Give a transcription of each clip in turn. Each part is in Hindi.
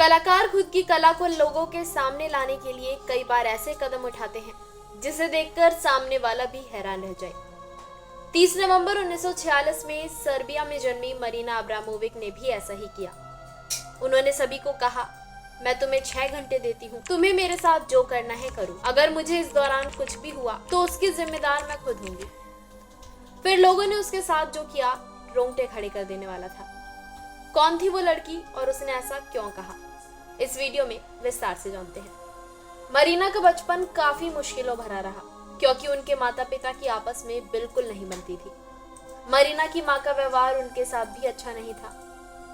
कलाकार खुद की कला को लोगों के सामने लाने के लिए कई बार ऐसे कदम उठाते हैं जिसे देखकर सामने वाला भी हैरान रह जाए। 30 नवंबर 1946 में सर्बिया में जन्मी मरीना अब्रामोविक ने भी ऐसा ही किया। उन्होंने सभी को कहा, मैं तुम्हें 6 घंटे देती हूँ, तुम्हें मेरे साथ जो करना है करो। अगर मुझे इस दौरान कुछ भी हुआ तो उसकी जिम्मेदार मैं खुद होंगी। फिर लोगों ने उसके साथ जो किया रोंगटे खड़े कर देने वाला था। कौन थी वो लड़की और उसने ऐसा क्यों कहा, इस वीडियो में विस्तार से जानते हैं। मरीना का बचपन काफी मुश्किलों भरा रहा क्योंकि उनके माता पिता की आपस में बिल्कुल नहीं बनती थी। मरीना की माँ का व्यवहार उनके साथ भी अच्छा नहीं था।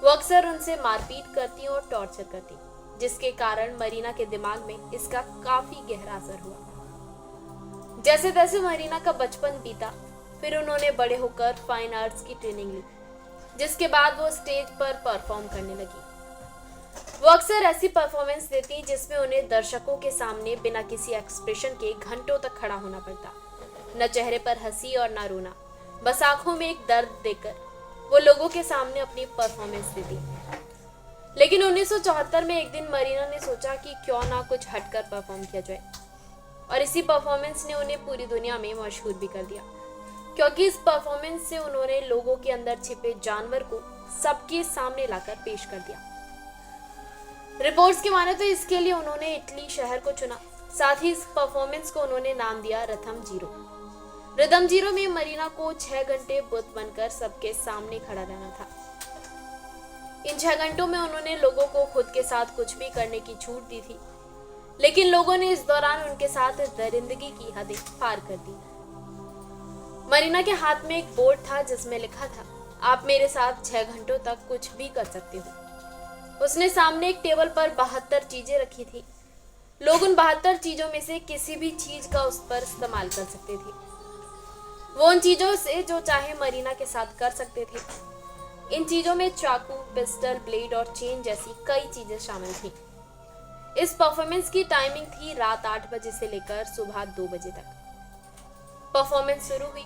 वो अक्सर उनसे मारपीट करती और टॉर्चर करती, जिसके कारण मरीना के दिमाग में इसका काफी गहरा असर हुआ। जैसे तैसे मरीना का बचपन बीता। फिर उन्होंने बड़े होकर फाइन आर्ट्स की ट्रेनिंग ली, जिसके बाद वो स्टेज पर परफॉर्म करने लगी। वो अक्सर ऐसी परफॉर्मेंस देती जिसमें उन्हें दर्शकों के सामने बिना किसी एक्सप्रेशन के घंटों तक खड़ा होना पड़ता। न चेहरे पर हंसी और न रोना, बस आंखों में एक दर्द देकर वो लोगों के सामने अपनी परफॉर्मेंस देती। लेकिन 1974 में एक दिन मरीना ने सोचा कि क्यों ना कुछ हटकर परफॉर्म किया जाए, और इसी परफॉर्मेंस ने उन्हें पूरी दुनिया में मशहूर भी कर दिया, क्योंकि इस परफॉर्मेंस से उन्होंने लोगों के अंदर छिपे जानवर को सबके सामने लाकर पेश कर दिया। रिपोर्ट्स की माने तो इसके लिए उन्होंने इटली शहर को चुना। साथ ही इस परफॉर्मेंस को उन्होंने नाम दिया रथम जीरो। रिदम जीरो में मरीना को 6 घंटे बुत बनकर सबके सामने खड़ा रहना था। इन 6 घंटों में उन्होंने लोगों को खुद के साथ कुछ भी करने की छूट दी थी, लेकिन लोगों ने इस दौरान उनके साथ दरिंदगी की हदें पार कर दी। मरीना के हाथ में एक बोर्ड था जिसमें लिखा था, आप मेरे साथ 6 घंटों तक कुछ भी कर सकते हो। उसने सामने एक टेबल पर 72 चीजें रखी थी। लोग उन 72 चीजों में से किसी भी चीज का उस पर इस्तेमाल कर सकते थे। वो उन चीजों से जो चाहे मरीना के साथ कर सकते थे। इन चीजों में चाकू, पिस्टल, ब्लेड और चेन जैसी कई चीजें शामिल थी। इस परफॉर्मेंस की टाइमिंग थी रात 8 बजे से लेकर सुबह 2 बजे तक। परफॉर्मेंस शुरू हुई।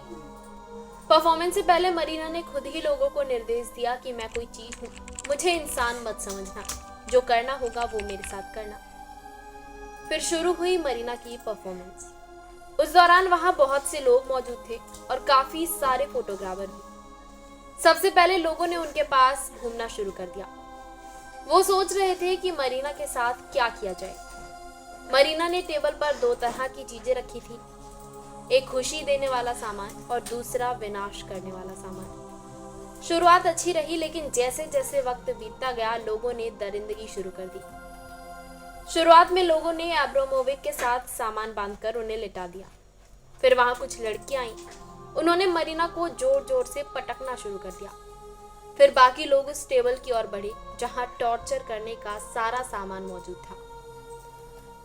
परफॉर्मेंस से पहले मरीना ने खुद ही लोगों को निर्देश दिया कि मैं कोई चीज हूँ, मुझे इंसान मत समझना, जो करना होगा वो मेरे साथ करना। फिर शुरू हुई मरीना की परफॉर्मेंस। उस दौरान वहां बहुत से लोग मौजूद थे और काफी सारे फोटोग्राफर भी। सबसे पहले लोगों ने उनके पास घूमना शुरू कर दिया। वो सोच रहे थे कि मरीना के साथ क्या किया जाए। मरीना ने टेबल पर 2 तरह की चीजें रखी थी, एक खुशी देने वाला सामान और दूसरा विनाश करने वाला सामान। शुरुआत अच्छी रही, लेकिन जैसे जैसे वक्त बीतता गया लोगों ने दरिंदगी शुरू कर दी। शुरुआत में लोगों ने अब्रामोविक के साथ सामान बांधकर उन्हें लिटा दिया। फिर वहां कुछ लड़कियां आईं, उन्होंने मरीना को जोर जोर से पटकना शुरू कर दिया। फिर बाकी लोग उस टेबल की ओर बढ़े जहां टॉर्चर करने का सारा सामान मौजूद था।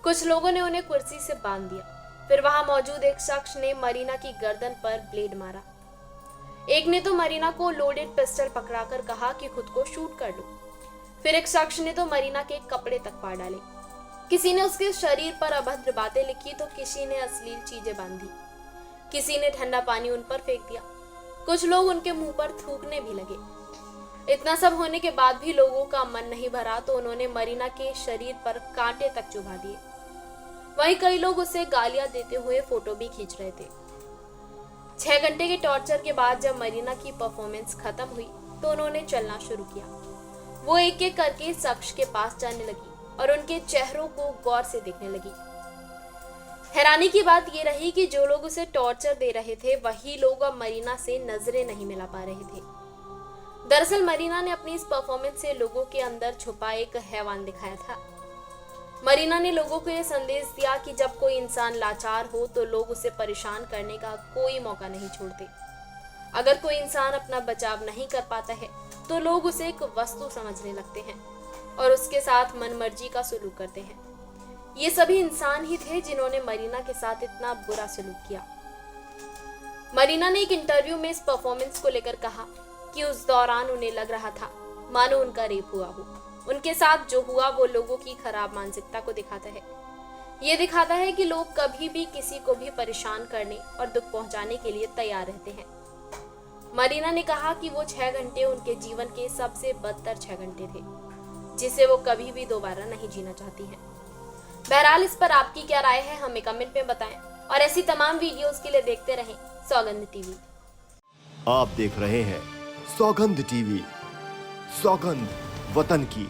कुछ लोगों ने उन्हें कुर्सी से बांध दिया। फिर वहां मौजूद एक शख्स ने मरीना की गर्दन पर ब्लेड मारा। एक ने तो मरीना को लोडेड पिस्टल पकड़ाकर कहा कि खुद को शूट कर लो। फिर एक शख्स ने तो मरीना के कपड़े तक फाड़ डाले। किसी ने उसके शरीर पर अभद्र बातें लिखी तो किसी ने अश्लील चीजें बांधी। किसी ने ठंडा पानी उन पर फेंक दिया। कुछ लोग उनके मुंह पर थूकने भी लगे। इतना सब होने के बाद भी लोगों का मन नहीं भरा तो उन्होंने मरीना के शरीर पर कांटे तक चुभा दिए। वहीं कई लोग उसे गालियां देते हुए फोटो भी खींच रहे थे। 6 घंटे के टॉर्चर के बाद जब मरीना की परफॉर्मेंस खत्म हुई तो उन्होंने चलना शुरू किया। वो एक एक करके शख्स के पास जाने लगी और उनके चेहरों को गौर से देखने लगी। हैरानी की बात यह रही कि जो लोग उसे टॉर्चर दे रहे थे वही लोग अब मरीना से नजरें नहीं मिला पा रहे थे। दरअसल मरीना ने अपनी इस परफॉर्मेंस से लोगों के अंदर छुपा एक हैवान दिखाया था। मरीना ने लोगों को यह संदेश दिया कि जब कोई इंसान लाचार हो तो लोग उसे परेशान करने का कोई मौका नहीं छोड़ते। अगर कोई इंसान अपना बचाव नहीं कर पाता है तो लोग उसे एक वस्तु समझने लगते हैं और उसके साथ मनमर्जी का सलूक करते हैं। ये सभी इंसान ही थे जिन्होंने मरीना के साथ इतना बुरा सलूक किया। मरीना ने एक इंटरव्यू में इस परफॉर्मेंस को लेकर कहा कि उस दौरान उन्हें लग रहा था मानो उनका रेप हुआ हो। उनके साथ जो हुआ वो लोगों की खराब मानसिकता को दिखाता है। ये दिखाता है कि लोग कभी भी किसी को भी परेशान करने और दुख पहुंचाने के लिए तैयार रहते हैं। मरीना ने कहा कि वो 6 घंटे उनके जीवन के सबसे बदतर 6 घंटे थे। जिसे वो कभी भी दोबारा नहीं जीना चाहती हैं। बहरहाल इस पर आपकी क्या राय है, हमें कमेंट में बताएं और ऐसी तमाम वीडियोस के लिए देखते रहें सौगंध टीवी। आप देख रहे हैं सौगंध टीवी, सौगंध वतन की।